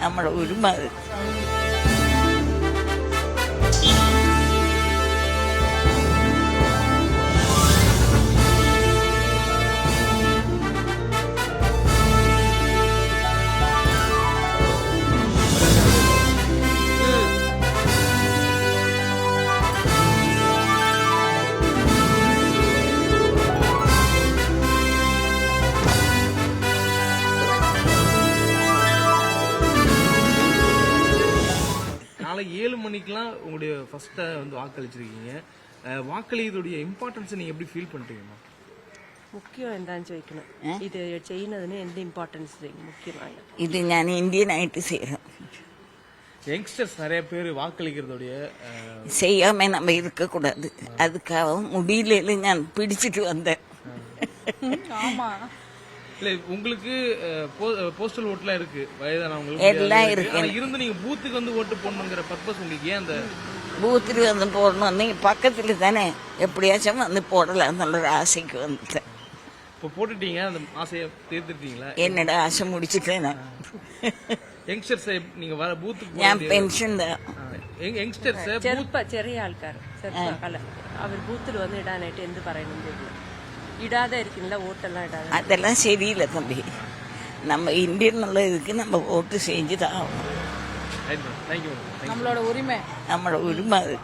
നമ്മുടെ ഉരുമ അത്. நாளை 7 மணிக்கெல்லாம் உங்களுடைய ஃபர்ஸ்ட் வந்து வாக்களிச்சிருக்கீங்க. வாக்களியதுடைய இம்பார்ட்டன்ஸ் நீங்க எப்படி ஃபீல் பண்றீங்கம்மா? മുഖ്യം എന്താന്ന് ചോദിക്കണം. ഇത് ചെയ്യുന്നതിന് എന്ത് ഇമ്പോർട്ടൻസ് മുഖ്യമാണ്? ഇത് ഞാൻ ഇന്ത്യനായിട്ട് செய்யறோம். யங்ஸ்டர்ஸ் நிறைய பேர் வாக்களிக்கிறதுடைய செய்யாம நம்ம இருக்கக்கூடாது. அதுக்காக முடியல நான் பிடிச்சிட்டு வந்தேன். ஆமா, இல்ல உங்களுக்கு போஸ்டல் ஓட்லாம் இருக்கு, வயதானவங்களுக்கு எல்லாம் இருக்கு. இருந்து நீங்க பூத்துக்கு வந்து ஓட்டு போடணுங்கிற பர்பஸ் உங்களுக்கு ஏன் அந்த பூத்துக்கு வந்து போடணும்? நீங்க பக்கத்துல தானே, எப்படியாச்சும் வந்து போடலாம் நல்ல ஒரு ஆசைக்கு வந்துட்டேன். இப்போ போட்டுட்டீங்க, அந்த ஆசையை தீர்த்துட்டீங்களா? என்னோட ஆசை முடிச்சுட்டேன் நான். യങ്സ്റ്റർസ് நீங்க வர பூத்துக்கு ഞാൻ പെൻഷൻ യങ്സ്റ്റർസ് ചെറിയ ആൾക്കാർ ചെറുപ്പക്കാല അവർ ബൂത്തിൽ വന്ന് ഇടാനായിട്ട് എന്ത് പറയണം ചോദിക്കും. ഇടാതെ ഇരിക്കുന്നില്ല, വോട്ടെല്ലാം ഇടാതെ. அதெல்லாம் சரியில்லை தம்பி. நம்ம இந்தியன்ல இதுக்கு நம்ம ஓட்டு செஞ்சுதான் ஆகணும். தேங்க்யூ. நம்மளோட உரிமை நம்மளோட உரிமை அது.